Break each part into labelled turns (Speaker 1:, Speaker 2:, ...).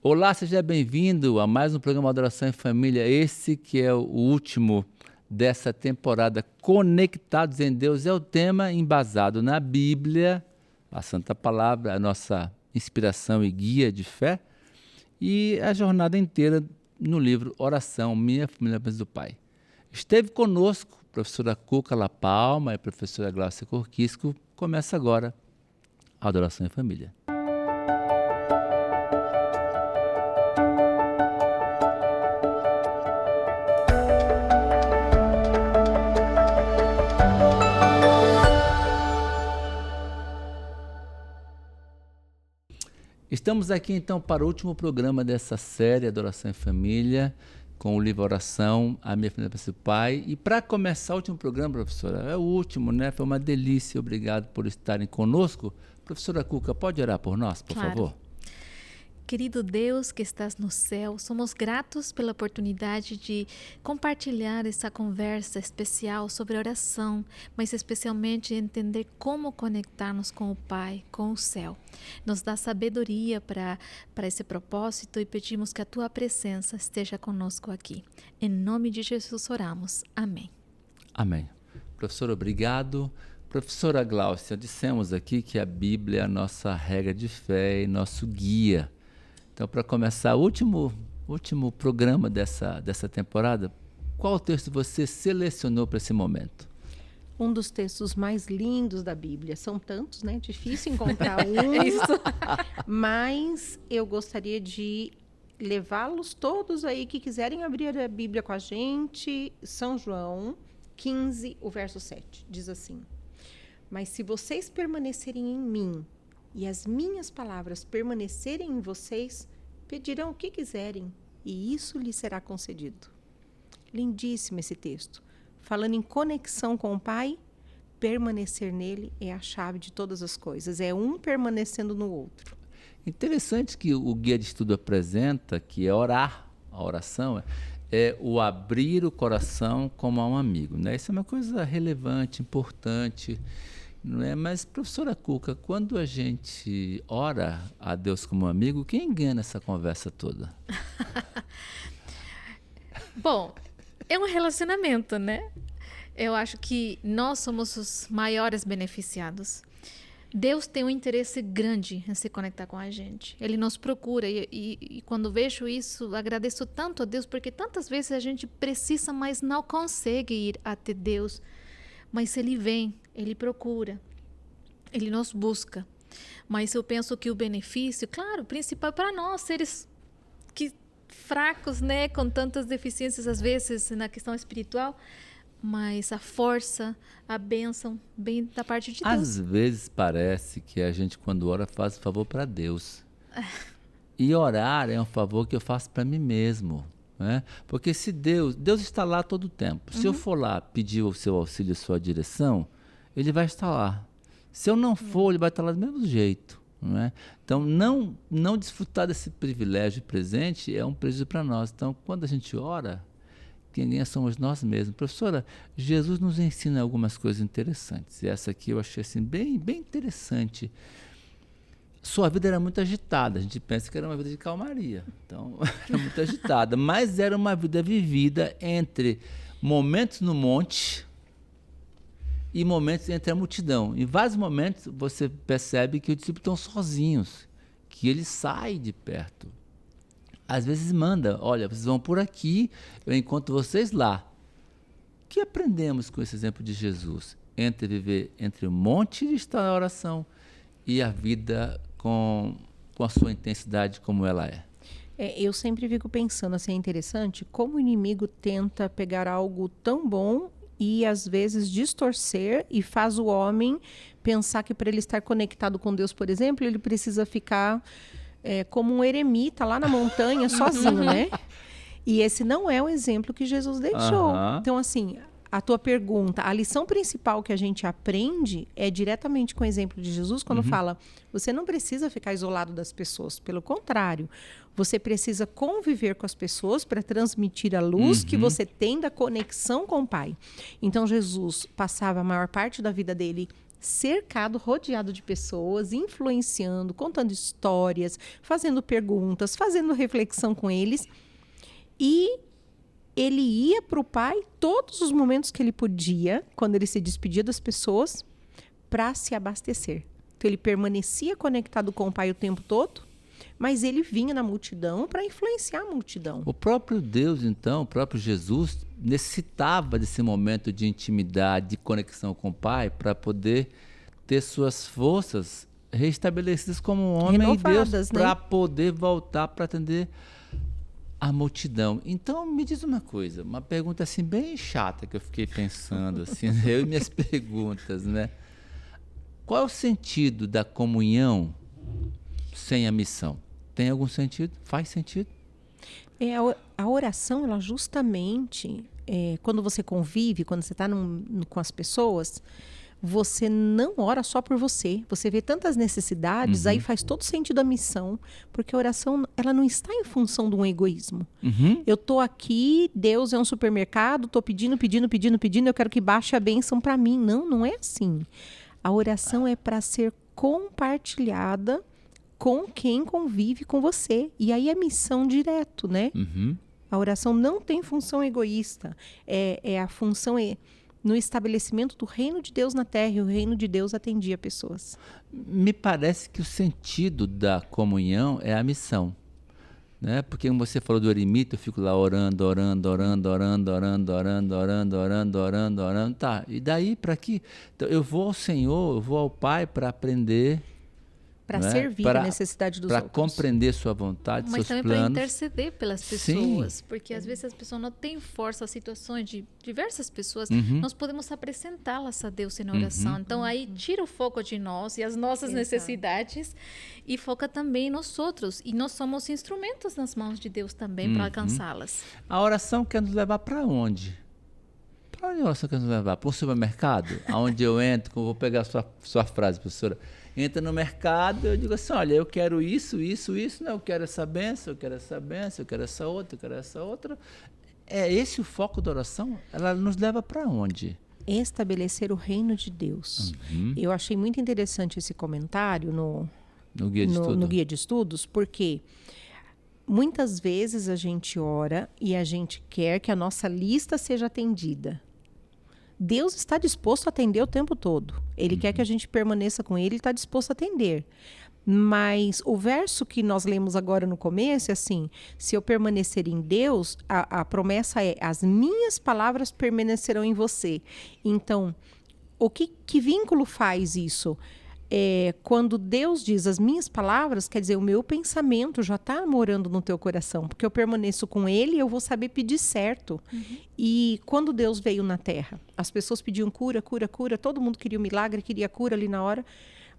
Speaker 1: Olá, seja bem-vindo a mais um programa Adoração em Família. Esse que é o último dessa temporada. Conectados em Deus é o tema embasado na Bíblia, a Santa Palavra, a nossa inspiração e guia de fé, e a jornada inteira no livro Oração, Minha Família Bênção do Pai. Esteve conosco a professora Cuca La Palma e a professora Glaucia Corquisco. Começa agora a Adoração em Família. Estamos aqui então para o último programa dessa série Adoração em Família, com o livro Oração, a Minha Família Bênção do Pai. E para começar o último programa, professora, é o último, né? Foi uma delícia, obrigado por estarem conosco. Professora Cuca, pode orar por nós, por favor?
Speaker 2: Querido Deus que estás no céu, somos gratos pela oportunidade de compartilhar essa conversa especial sobre oração, mas especialmente entender como conectar-nos com o Pai, com o céu. Nos dá sabedoria para esse propósito e pedimos que a Tua presença esteja conosco aqui. Em nome de Jesus oramos. Amém.
Speaker 1: Amém. Professor, obrigado. Professora Glaucia, dissemos aqui que a Bíblia é a nossa regra de fé e nosso guia. Então, para começar o último programa dessa temporada, qual texto você selecionou para esse momento?
Speaker 3: Um dos textos mais lindos da Bíblia. São tantos, né? Difícil encontrar um. Mas eu gostaria de levá-los todos aí que quiserem abrir a Bíblia com a gente. São João 15, o verso 7. Diz assim: mas se vocês permanecerem em mim e as minhas palavras permanecerem em vocês, pedirão o que quiserem, e isso lhes será concedido. Lindíssimo esse texto. Falando em conexão com o Pai, permanecer nele é a chave de todas as coisas. É um permanecendo no outro.
Speaker 1: Interessante que o guia de estudo apresenta que é orar, a oração é o abrir o coração como a um amigo, né? Isso é uma coisa relevante, importante, não é? Mas, professora Cuca, quando a gente ora a Deus como amigo, quem ganha nessa conversa toda?
Speaker 2: Bom, é um relacionamento, né? Eu acho que nós somos os maiores beneficiados. Deus tem um interesse grande em se conectar com a gente. Ele nos procura e quando vejo isso, agradeço tanto a Deus, porque tantas vezes a gente precisa, mas não consegue ir até Deus. Mas Ele vem, Ele procura, Ele nos busca. Mas eu penso que o benefício, claro, principal para nós, seres que fracos, né, com tantas deficiências às vezes na questão espiritual, mas a força, a bênção vem da parte de Deus.
Speaker 1: Às vezes parece que a gente, quando ora, faz um favor para Deus. E orar é um favor que eu faço para mim mesmo. Né? Porque se Deus está lá todo o tempo. Se eu for lá pedir o seu auxílio, a sua direção, Ele vai estar lá. Se eu não for, Ele vai estar lá do mesmo jeito. Não é? Então, não desfrutar desse privilégio presente é um prejuízo para nós. Então, quando a gente ora, quem ganha somos nós mesmos. Professora, Jesus nos ensina algumas coisas interessantes. E essa aqui eu achei assim, bem interessante. Sua vida era muito agitada. A gente pensa que era uma vida de calmaria. Então, era muito agitada. Mas era uma vida vivida entre momentos no monte e momentos entre a multidão. Em vários momentos, você percebe que os discípulos estão sozinhos, que Ele sai de perto. Às vezes manda, olha, vocês vão por aqui, eu encontro vocês lá. O que aprendemos com esse exemplo de Jesus? Entre viver entre o monte e estar na oração e a vida com a sua intensidade como ela é.
Speaker 3: Eu sempre fico pensando, assim, é interessante como o inimigo tenta pegar algo tão bom e às vezes distorcer e faz o homem pensar que para ele estar conectado com Deus, por exemplo, ele precisa ficar como um eremita lá na montanha sozinho, né? E esse não é o exemplo que Jesus deixou. Então, assim, a tua pergunta, a lição principal que a gente aprende é diretamente com o exemplo de Jesus, quando fala, você não precisa ficar isolado das pessoas, pelo contrário, você precisa conviver com as pessoas para transmitir a luz que você tem da conexão com o Pai. Então, Jesus passava a maior parte da vida dele cercado, rodeado de pessoas, influenciando, contando histórias, fazendo perguntas, fazendo reflexão com eles. E ele ia para o pai todos os momentos que ele podia, quando ele se despedia das pessoas, para se abastecer. Então, ele permanecia conectado com o pai o tempo todo, mas ele vinha na multidão para influenciar a multidão.
Speaker 1: O próprio Deus, então, o próprio Jesus, necessitava desse momento de intimidade, de conexão com o pai, para poder ter suas forças restabelecidas como um homem
Speaker 3: Renovadas,
Speaker 1: de Deus,
Speaker 3: né?
Speaker 1: para poder voltar para atender a multidão. Então, me diz uma coisa, uma pergunta assim bem chata que eu fiquei pensando, assim, eu e minhas perguntas, né? Qual é o sentido da comunhão sem a missão? Tem algum sentido? Faz sentido?
Speaker 3: A oração, ela justamente, quando você convive, quando você está com as pessoas, você não ora só por você. Você vê tantas necessidades, aí faz todo sentido a missão, porque a oração, ela não está em função de um egoísmo. Eu estou aqui, Deus é um supermercado, estou pedindo, eu quero que baixe a bênção para mim. Não, não é assim. A oração é para ser compartilhada com quem convive com você. E aí é missão direto, né? A oração não tem função egoísta. A função no estabelecimento do reino de Deus na terra, e o reino de Deus atendia pessoas.
Speaker 1: Me parece que o sentido da comunhão é a missão, né? Porque como você falou do eremita, eu fico lá orando, tá, e daí para quê? Então, eu vou ao Senhor, eu vou ao Pai para aprender,
Speaker 3: para servir a necessidade dos outros.
Speaker 1: Para compreender sua vontade,
Speaker 2: mas
Speaker 1: seus
Speaker 2: também
Speaker 1: planos.
Speaker 2: para interceder pelas pessoas.
Speaker 1: Sim.
Speaker 2: Porque às vezes as pessoas não têm força, as situações de diversas pessoas, nós podemos apresentá-las a Deus em oração. Então aí tira o foco de nós e as nossas necessidades e foca também em nós outros. E nós somos instrumentos nas mãos de Deus também para alcançá-las.
Speaker 1: A oração quer nos levar para onde? Para onde a oração quer nos levar? Para um supermercado? Onde eu entro, vou pegar a sua frase, professora. Entra no mercado, eu digo assim, olha, eu quero isso, não, eu quero essa bênção, eu quero essa outra. É esse o foco da oração? Ela nos leva para onde?
Speaker 3: Estabelecer o reino de Deus. Eu achei muito interessante esse comentário no guia de estudos, porque muitas vezes a gente ora e a gente quer que a nossa lista seja atendida. Deus está disposto a atender o tempo todo. Ele quer que a gente permaneça com ele, está disposto a atender. Mas o verso que nós lemos agora no começo é assim, se eu permanecer em Deus, a promessa é, as minhas palavras permanecerão em você. Então, que vínculo faz isso? Quando Deus diz as minhas palavras, quer dizer, o meu pensamento já está morando no teu coração, porque eu permaneço com ele e eu vou saber pedir certo. E quando Deus veio na terra, as pessoas pediam cura, todo mundo queria um milagre, queria cura ali na hora,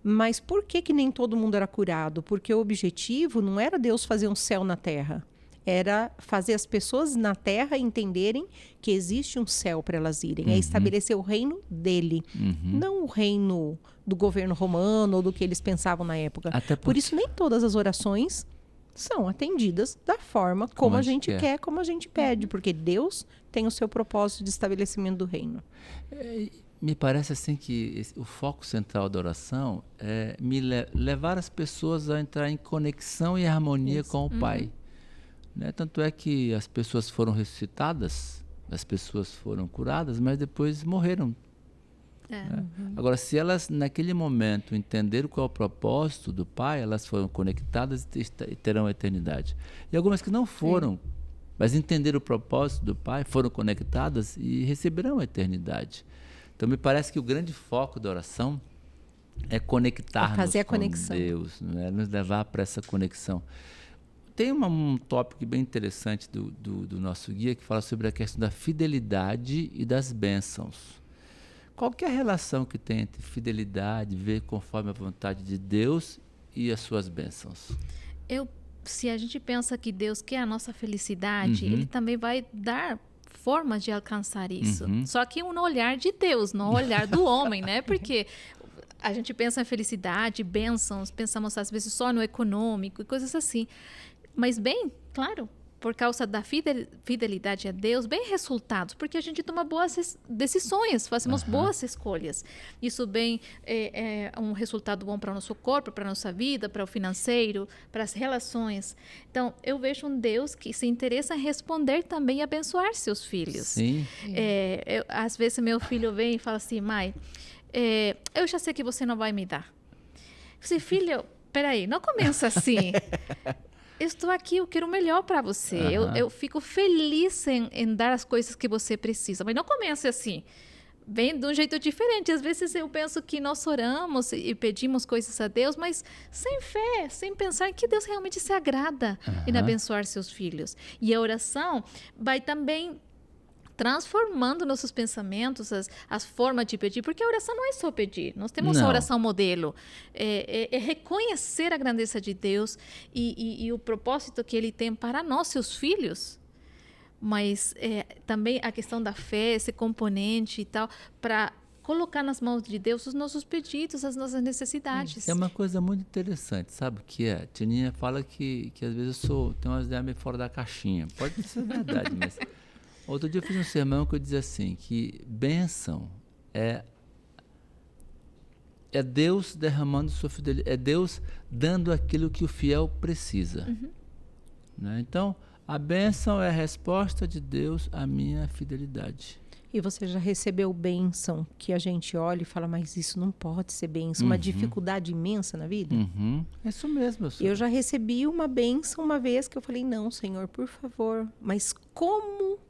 Speaker 3: mas por que nem todo mundo era curado? Porque o objetivo não era Deus fazer um céu na terra, era fazer as pessoas na terra entenderem que existe um céu para elas irem. É estabelecer o reino dele, não o reino do governo romano ou do que eles pensavam na época. Por isso, nem todas as orações são atendidas da forma como a gente quer, como a gente pede, porque Deus tem o seu propósito de estabelecimento do reino.
Speaker 1: Me parece assim que o foco central da oração é levar as pessoas a entrar em conexão e harmonia com o Pai. Né? Tanto é que as pessoas foram ressuscitadas, as pessoas foram curadas, mas depois morreram. Né? Agora, se elas naquele momento entenderam qual é o propósito do Pai, elas foram conectadas e terão a eternidade. E algumas que não foram, mas entenderam o propósito do Pai, foram conectadas e receberão a eternidade. Então, me parece que o grande foco da oração é conectar-nos com Deus, né? Nos levar para essa conexão. Tem um tópico bem interessante do nosso guia que fala sobre a questão da fidelidade e das bênçãos. Qual que é a relação que tem entre fidelidade, ver conforme a vontade de Deus e as suas bênçãos?
Speaker 2: Se a gente pensa que Deus quer a nossa felicidade, Ele também vai dar formas de alcançar isso. Só que no olhar de Deus, não no olhar do homem, né? Porque a gente pensa em felicidade, bênçãos, pensamos às vezes só no econômico e coisas assim. Mas bem, claro, por causa da fidelidade a Deus, bem resultados, porque a gente toma boas decisões, fazemos boas escolhas. Isso bem é um resultado bom para o nosso corpo, para a nossa vida, para o financeiro, para as relações. Então, eu vejo um Deus que se interessa em responder também e abençoar seus filhos.
Speaker 1: Sim.
Speaker 2: Às vezes, meu filho vem e fala assim, mãe, eu já sei que você não vai me dar. Eu disse, filho, peraí, não começa assim. Eu estou aqui, eu quero o melhor para você. Eu fico feliz em dar as coisas que você precisa. Mas não comece assim. Vem de um jeito diferente. Às vezes eu penso que nós oramos e pedimos coisas a Deus, mas sem fé, sem pensar que Deus realmente se agrada em abençoar seus filhos. E a oração vai também transformando nossos pensamentos, as formas de pedir, porque a oração não é só pedir, nós temos a oração modelo, é reconhecer a grandeza de Deus e o propósito que Ele tem para nós, seus filhos, mas também a questão da fé, esse componente e tal, para colocar nas mãos de Deus os nossos pedidos, as nossas necessidades.
Speaker 1: É uma coisa muito interessante, sabe o que é? Tininha fala que às vezes tenho umas ideias meio fora da caixinha, pode ser verdade, mas... Outro dia eu fiz um sermão que eu dizia assim, que bênção é Deus derramando sua fidelidade, é Deus dando aquilo que o fiel precisa. Né? Então, a bênção é a resposta de Deus à minha fidelidade.
Speaker 3: E você já recebeu bênção que a gente olha e fala, mas isso não pode ser bênção, uma dificuldade imensa na vida?
Speaker 1: É isso mesmo.
Speaker 3: Eu já recebi uma bênção uma vez que eu falei, não, Senhor, por favor, mas como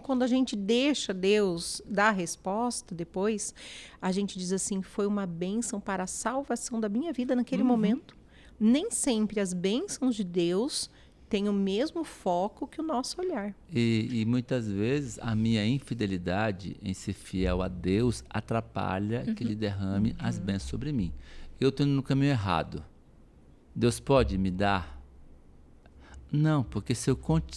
Speaker 3: quando a gente deixa Deus dar a resposta depois, a gente diz assim, foi uma bênção para a salvação da minha vida naquele momento. Nem sempre as bênçãos de Deus têm o mesmo foco que o nosso olhar.
Speaker 1: E muitas vezes a minha infidelidade em ser fiel a Deus atrapalha que Ele derrame as bênçãos sobre mim. Eu estou indo no caminho errado. Deus pode me dar? Não, porque se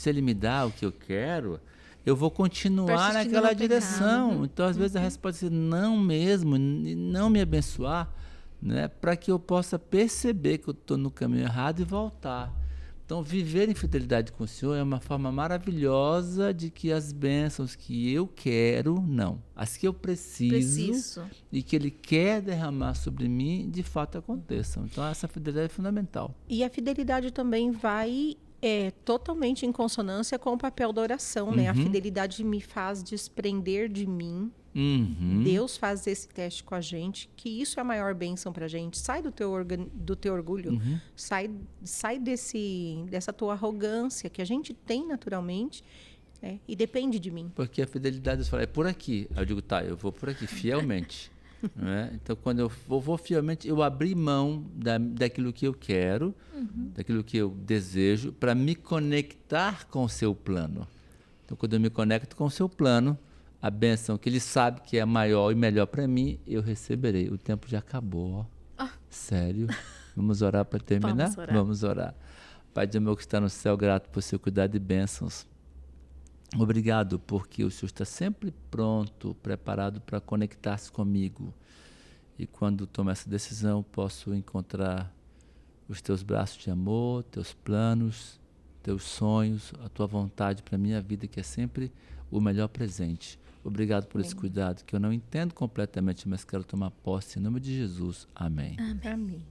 Speaker 1: Ele me dá o que eu quero... eu vou continuar naquela direção. Então, às vezes, a resposta é não mesmo, não me abençoar, né? Para que eu possa perceber que eu estou no caminho errado e voltar. Então, viver em fidelidade com o Senhor é uma forma maravilhosa de que as bênçãos que eu quero, não. As que eu preciso. E que Ele quer derramar sobre mim, de fato aconteçam. Então, essa fidelidade é fundamental.
Speaker 3: E a fidelidade também vai... totalmente em consonância com o papel da oração, né? A fidelidade me faz desprender de mim. Deus faz esse teste com a gente, que isso é a maior bênção pra gente. Sai do teu orgulho, sai dessa tua arrogância que a gente tem naturalmente, e depende de mim.
Speaker 1: Porque a fidelidade, Deus fala, é por aqui. Aí eu digo, tá, eu vou por aqui, fielmente. Né? Então, quando eu vou fielmente, eu abri mão daquilo que eu quero, daquilo que eu desejo, para me conectar com o seu plano. Então, quando eu me conecto com o seu plano, a bênção que Ele sabe que é maior e melhor para mim, eu receberei. O tempo já acabou. Sério. Vamos orar para terminar? Vamos orar. Pai de amor que está no céu, grato por seu cuidado e bênçãos. Obrigado, porque o Senhor está sempre pronto, preparado para conectar-se comigo. E quando tomo essa decisão, posso encontrar os teus braços de amor, teus planos, teus sonhos, a tua vontade para a minha vida, que é sempre o melhor presente. Obrigado por esse cuidado, que eu não entendo completamente, mas quero tomar posse. Em nome de Jesus. Amém.
Speaker 3: Amém.